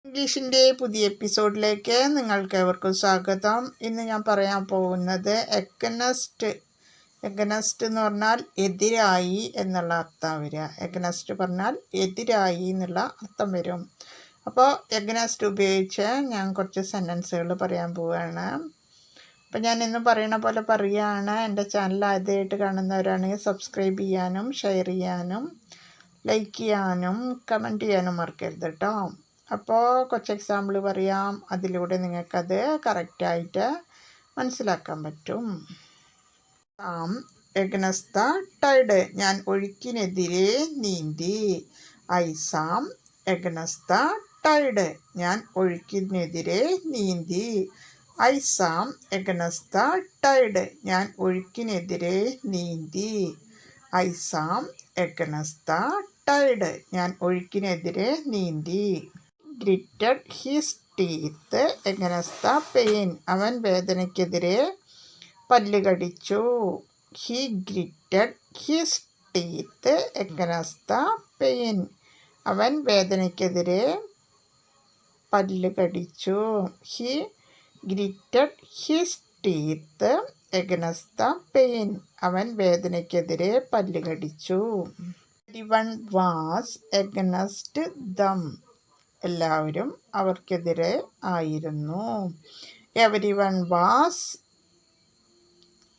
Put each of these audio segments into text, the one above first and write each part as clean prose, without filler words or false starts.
ഇംഗ്ലീഷിൻ്റെ പുതിയ എപ്പിസോഡിലേക്ക് നിങ്ങൾക്കേവർക്കും സ്വാഗതം. ഇന്ന് ഞാൻ പറയാൻ പോകുന്നത് എഗനസ്റ്റ് എന്ന് പറഞ്ഞാൽ എതിരായി എന്നുള്ള അർത്ഥം വരിക. എഗനസ്റ്റ് പറഞ്ഞാൽ എതിരായി എന്നുള്ള അർത്ഥം വരും. അപ്പോൾ എഗനസ്റ്റ് ഉപയോഗിച്ച് ഞാൻ കുറച്ച് സെൻറ്റൻസുകൾ പറയാൻ പോവുകയാണ്. അപ്പോൾ ഞാൻ ഇന്ന് പറയുന്ന പോലെ പറയുകയാണ്. എൻ്റെ ചാനൽ ആദ്യമായിട്ട് കാണുന്നവരാണെങ്കിൽ സബ്സ്ക്രൈബ് ചെയ്യാനും ഷെയർ ചെയ്യാനും ലൈക്ക് ചെയ്യാനും കമൻറ്റ് ചെയ്യാനും മറക്കരുത് കേട്ടോ. അപ്പോൾ കുറച്ച് എക്സാമ്പിൾ പറയാം. അതിലൂടെ നിങ്ങൾക്കത് കറക്റ്റായിട്ട് മനസ്സിലാക്കാൻ പറ്റും. എഗനസ്റ്റ് ദ ടൈഡ്, ഞാൻ ഒഴുക്കിനെതിരെ നീന്തി. ഐസാം എഗനസ്റ്റ് ദ ടൈഡ്, ഞാൻ ഒഴുക്കിനെതിരെ നീന്തി. ഐസാം എഗനസ്റ്റ് ദ ടൈഡ്, ഞാൻ ഒഴുക്കിനെതിരെ നീന്തി. ഐസാം എഗനസ്റ്റ് ദ ടൈഡ്, ഞാൻ ഒഴുക്കിനെതിരെ നീന്തി. Gritted his teeth against the pain, അവൻ വേദനയ്ക്കെതിരെ പല്ല് കടിച്ചു. He gritted his teeth against the pain, അവൻ വേദനയ്ക്കെതിരെ പല്ല് കടിച്ചു. He gritted his teeth against the pain, അവൻ വേദനയ്ക്കെതിരെ പല്ല് കടിച്ചു. എവരിവൺ വാസ് എഗനസ്റ്റ് ദം, എല്ലാവരും അവർക്കെതിരെ ആയിരുന്നു. എവരിവൺ വാസ്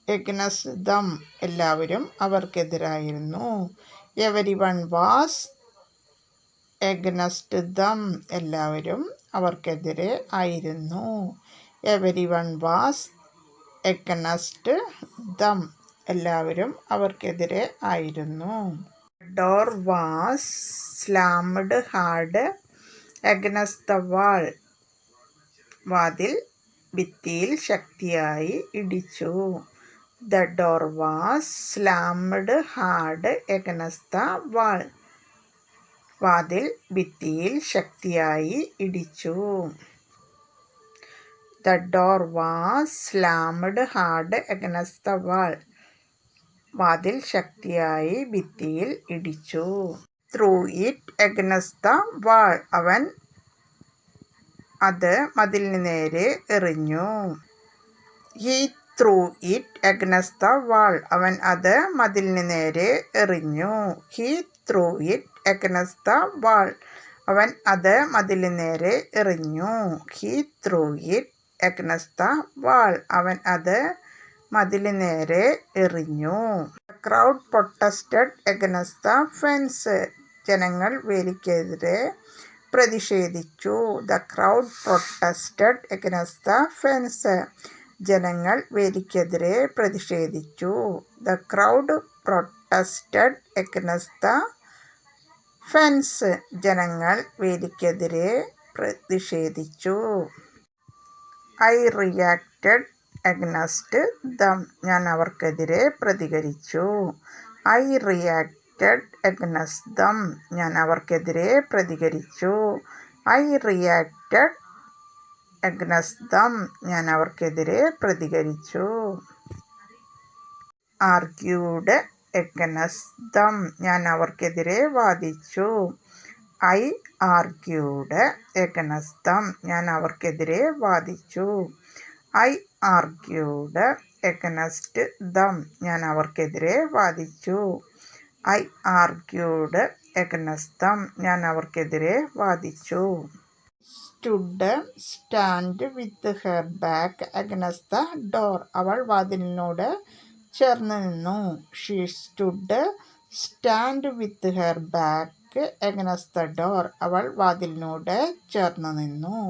എഗനസ്റ്റ് ദം, എല്ലാവരും അവർക്കെതിരായിരുന്നു. എവരിവൺ വാസ് എഗനസ്റ്റ് ദം, എല്ലാവരും അവർക്കെതിരെ ആയിരുന്നു. എവരിവൺ വാസ് എഗനസ്റ്റ് ദം, എല്ലാവരും അവർക്കെതിരെ ആയിരുന്നു. Door was slammed hard against the wall, വാതിൽ ഭിത്തിയിൽ ശക്തിയായി ഇടിച്ചു. The door was slammed hard against the wall, വാതിൽ ഭിത്തിയിൽ ശക്തിയായി ഇടിച്ചു. The door was slammed hard against the wall, വാതിൽ ശക്തിയായി ഭിത്തിയിൽ ഇടിച്ചു. Threw it against the wall, അവൻ അത് മതിലിന് നേരെ എറിഞ്ഞു. He threw it against the wall, അവൻ അത് മതിലിന് നേരെ എറിഞ്ഞു. He threw it against the wall, അവൻ അത് മതിലിന് നേരെ എറിഞ്ഞു. He threw it against the wall, അവൻ അത് മതിലിന് നേരെ എറിഞ്ഞു. The crowd protested against the fence, ജനങ്ങൾ വേലിക്കെതിരെ പ്രതിഷേധിച്ചു. The crowd protested against the fence, ജനങ്ങൾ വേലിക്കെതിരെ പ്രതിഷേധിച്ചു. The crowd protested against the fence, ജനങ്ങൾ വേലിക്കെതിരെ പ്രതിഷേധിച്ചു. ഐ റിയാക്റ്റഡ് എഗനസ്റ്റ് ദം, ഞാൻ അവർക്കെതിരെ പ്രതികരിച്ചു. ഐ റിയാക്റ്റഡ് എഗനസ്റ്റ് ദം, ഞാൻ അവർക്കെതിരെ പ്രതികരിച്ചു. ഐ റിയാക്റ്റഡ് എഗനസ്റ്റ് ദം, ഞാൻ അവർക്കെതിരെ പ്രതികരിച്ചു. ആർഗ്യൂഡ് എഗനസ്റ്റ് ദം, ഞാൻ അവർക്കെതിരെ വാദിച്ചു. ഐ ആർഗ്യൂഡ് എഗനസ്റ്റ് ദം, ഞാൻ അവർക്കെതിരെ വാദിച്ചു. ഐ ആർഗ്യൂഡ് എഗനസ്റ്റ് ദം, ഞാൻ അവർക്കെതിരെ വാദിച്ചു. ഐ ആർഗ്യൂഡ് എഗനസ്റ്റ് ദം, ഞാൻ അവർക്കെതിരെ വാദിച്ചു. Stood stand with her back against the door, അവൾ വാതിലിനോട് ചേർന്ന് നിന്നു. She stood stand with her back against the door, അവൾ വാതിലിനോട് ചേർന്ന് നിന്നു.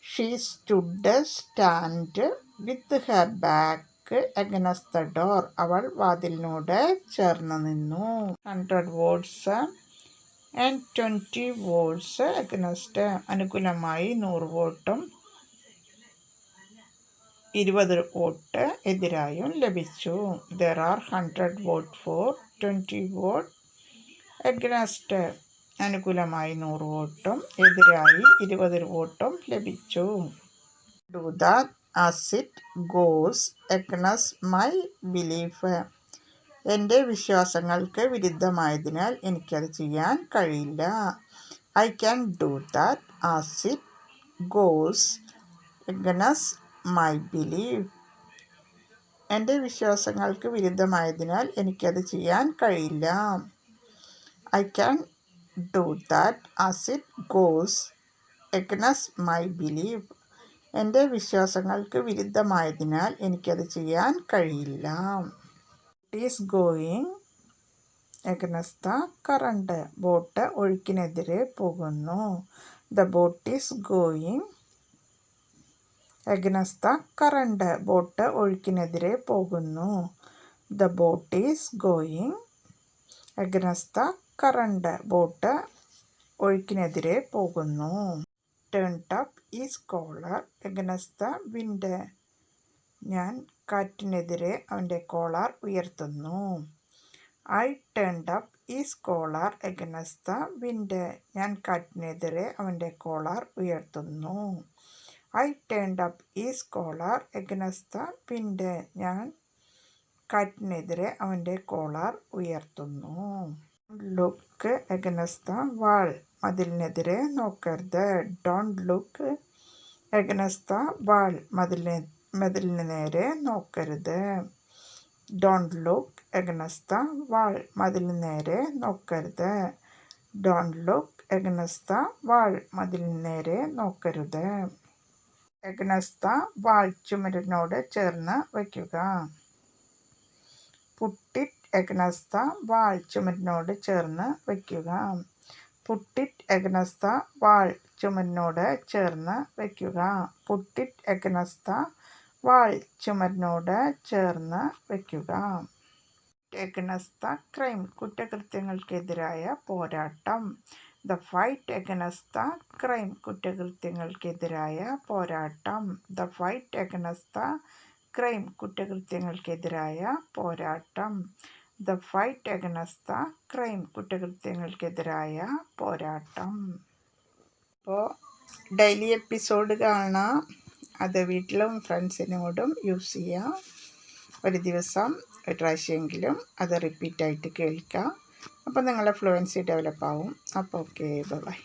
She stood stand with her back against the door, അവൾ വാതിലിനോട് ചേർന്ന് നിന്നു. 100 വേർഡ്സ് ആൻഡ് 20 വേർഡ്സ് എഗനസ്റ്റ്, അനുകൂലമായി 100 വോട്ടും 20 വോട്ട് എതിരായും ലഭിച്ചു. There are 100 vote for, 20 vote against, അനുകൂലമായി 100 വോട്ടും എതിരായി 20 വോട്ടും ലഭിച്ചു. Do that as it goes against my belief, എൻ്റെ വിശ്വാസങ്ങൾക്ക് വിരുദ്ധമായതിനാൽ എനിക്കത് ചെയ്യാൻ കഴിയില്ല. I can do that as it goes against my belief. എൻ്റെ വിശ്വാസങ്ങൾക്ക് വിരുദ്ധമായതിനാൽ എനിക്കത് ചെയ്യാൻ കഴിയില്ല. I can do that as it goes against my belief. എൻ്റെ വിശ്വാസങ്ങൾക്ക് വിരുദ്ധമായതിനാൽ എനിക്കത് ചെയ്യാൻ കഴിയില്ല. It is going against the current. Boat ഒഴുക്കിനെതിരെ പോകുന്നു. The boat is going against the current. Boat ഒഴുക്കിനെതിരെ പോകുന്നു. The boat is going against the current. Boat ഒഴുക്കിനെതിരെ പോകുന്നു. Turned up his collar against the wind. ഞാൻ കാറ്റിനെതിരെ അവൻ്റെ കോളർ ഉയർത്തുന്നു. I turned up his collar against the wind. ഞാൻ കാറ്റിനെതിരെ അവൻ്റെ collar ഉയർത്തുന്നു. I turned up his collar against the wind. ഞാൻ കാറ്റിനെതിരെ അവൻ്റെ കോളർ ഉയർത്തുന്നു. Look against the wall. മതിലിനെതിരെ നോക്കരുത്. Don't look against the wall. മതിലിന് നേരെ നോക്കരുത്. Don't look against the wall. മതിലിന് നേരെ നോക്കരുത്. Don't look against the wall. മതിലിന് നേരെ നോക്കരുത്. Against the wall. ചുമരിനോട് ചേർന്ന് വയ്ക്കുക. Put it against the wall. ചുമരിനോട് ചേർന്ന് വയ്ക്കുക. Put it against the wall. ചുമരിനോട് ചേർന്ന് വയ്ക്കുക. Put it against the wall. ചുമരിനോട് ചേർന്ന് വയ്ക്കുക. Against the crime. കുറ്റകൃത്യങ്ങൾക്കെതിരായ പോരാട്ടം. The fight against the crime. കുറ്റകൃത്യങ്ങൾക്കെതിരായ പോരാട്ടം. The fight against the crime. കുറ്റകൃത്യങ്ങൾക്കെതിരായ പോരാട്ടം. The fight against the crime. കുറ്റകൃത്യങ്ങൾക്കെതിരായ പോരാട്ടം. അപ്പോൾ ഡെയിലി എപ്പിസോഡ് കാണാം. അത് വീട്ടിലും ഫ്രണ്ട്സിനോടും യൂസ് ചെയ്യാം. ഒരു ദിവസം ഒരു പ്രാവശ്യമെങ്കിലും അത് റിപ്പീറ്റായിട്ട് കേൾക്കാം. അപ്പോൾ നിങ്ങളുടെ ഫ്ലുവൻസി ഡെവലപ്പ് ആവും. അപ്പോൾ ഓക്കെ, ബൈ.